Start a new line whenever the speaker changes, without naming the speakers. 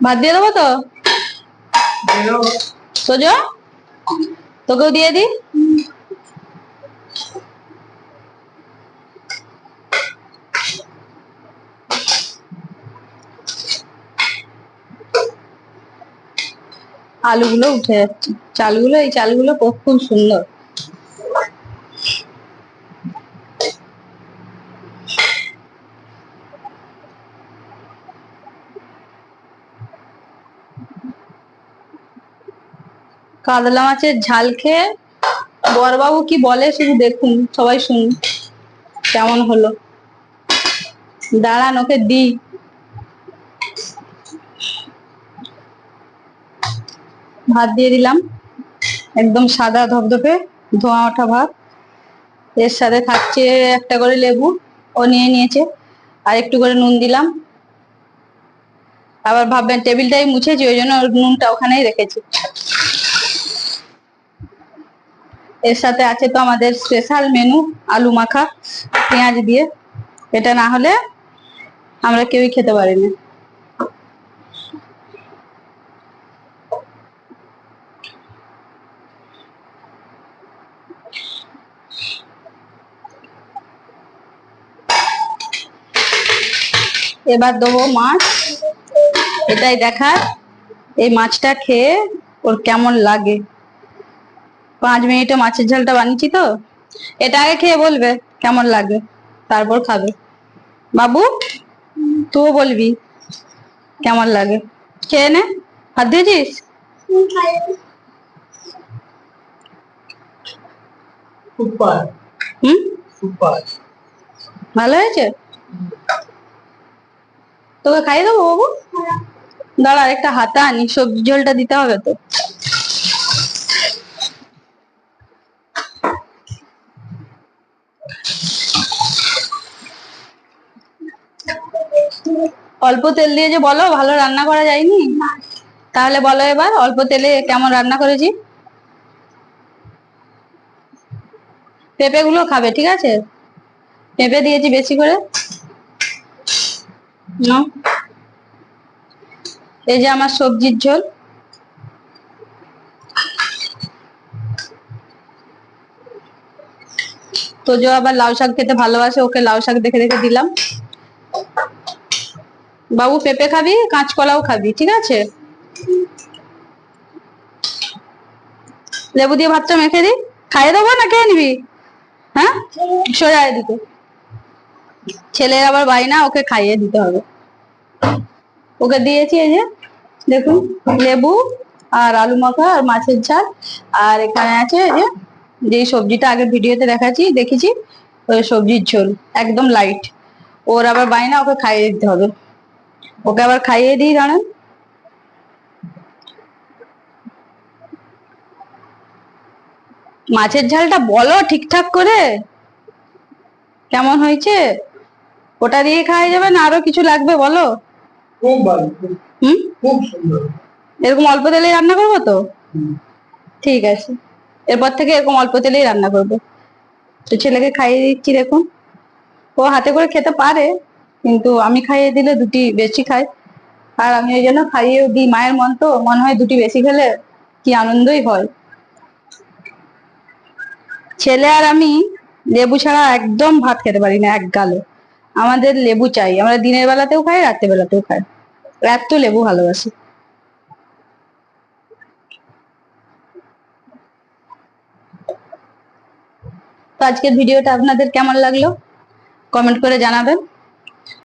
ভাত দিয়ে দেবো তো সোজো, তোকেও দিয়ে দি। আলুগুলো উঠে যাচ্ছে, চালগুলো, এই চালগুলো খুব সুন্দর। কাতলা মাছের ঝাল খেয়ে বড়বাবু কি বলে শুধু দেখুন, সবাই শুনুন কেমন হলো। দাঁড়ান ওকে দি। ভাত দিয়ে দিলাম, একদম সাদা ধপধপে ধোঁয়া ওঠা ভাত। এর সাথে থাকছে একটা করে লেবু, ও নিয়ে নিয়েছে, আর একটু করে নুন দিলাম। আবার ভাববেন টেবিলটাই মুছেছি, ওই জন্য নুনটা ওখানেই রেখেছি। এর সাথে আছে তো আমাদের স্পেশাল মেনু, আলু মাখা পেঁয়াজ দিয়ে। এটা না হলে আমরা কেউই খেতে পারি না। এবার দেবো মাছ, এটাই দেখার এই মাছটা খেয়ে ওর কেমন লাগে। 5 মিনিটে মাছের ঝালটা বানিয়েছি তো, এটা আগে খেয়ে বলবে কেমন লাগে, তারপর খাবে। বাবু তুই বলবি কেমন লাগে, খেয়ে নে। হাত দিয়েছিস? ভালো হয়েছে? তোকে খাইয়ে দেবো বাবু, দাঁড়া একটা হাতা আনি, সবজি ঝোলটা দিতে হবে তো। অল্প তেল দিয়ে যে বলো ভালো রান্না করা যায়নি, তাহলে বলো এবার অল্প তেলে কেমন রান্না করেছি। পেঁপে গুলো খাবে, ঠিক আছে? পেঁপে দিয়েছি বেশি করে। এই যে আমার সবজির ঝোল। তো যে আবার লাউ শাক খেতে ভালোবাসে, ওকে লাউ শাক দেখে দেখে দিলাম। বাবু পেঁপে খাবি, কাঁচকলাও খাবি, ঠিক আছে? লেবু দিয়ে ভাতটা মেখে দি, খাইয়ে দেবো না খেয়ে নিবি? হ্যাঁ সোজা এদিকে, ছেলের আবার বায়না, ওকে খাইয়ে দিতে হবে। ওকে দিয়েছি এই যে দেখুন, লেবু আর আলু মাখা আর মাছের ঝাল, আর এখানে আছে এই যে যেই সবজিটা আগে ভিডিওতে দেখেছি ওই সবজির ঝোল, একদম লাইট। ওর আবার বায়না, ওকে খাইয়ে দিতে হবে। ওকে আবার খাইয়ে দিই, দাঁড়ান। মাছের ঝালটা বলো ঠিকঠাক করে কেমন হয়েছে, ওটা দিয়ে খাওয়া যাবে না আরো কিছু লাগবে বলো? খুব ভালো, খুব সুন্দর। এরকম অল্প তেলেই রান্না করবো তো? ঠিক আছে, এরপর থেকে এরকম অল্প তেলেই রান্না করবো। তো ছেলেকে খাইয়ে দিচ্ছি, দেখুন ও হাতে করে খেতে পারে, কিন্তু আমি খাইয়ে দিলে দুটি বেশি খায়, আর আমি ওই জন্য খাইয়েও দিই। মায়ের মন তো, মনে হয় দুটি বেশি খেলে কি আনন্দই হয়। ছেলে আর আমি লেবু ছাড়া একদম ভাত খেতে পারি না এক গালে, আমাদের লেবু চাই। আমরা দিনের বেলাতেও খাই, রাত্রে বেলাতেও খাই, এত লেবু ভালোবাসি। তো আজকের ভিডিওটা আপনাদের কেমন লাগলো কমেন্ট করে জানাবেন।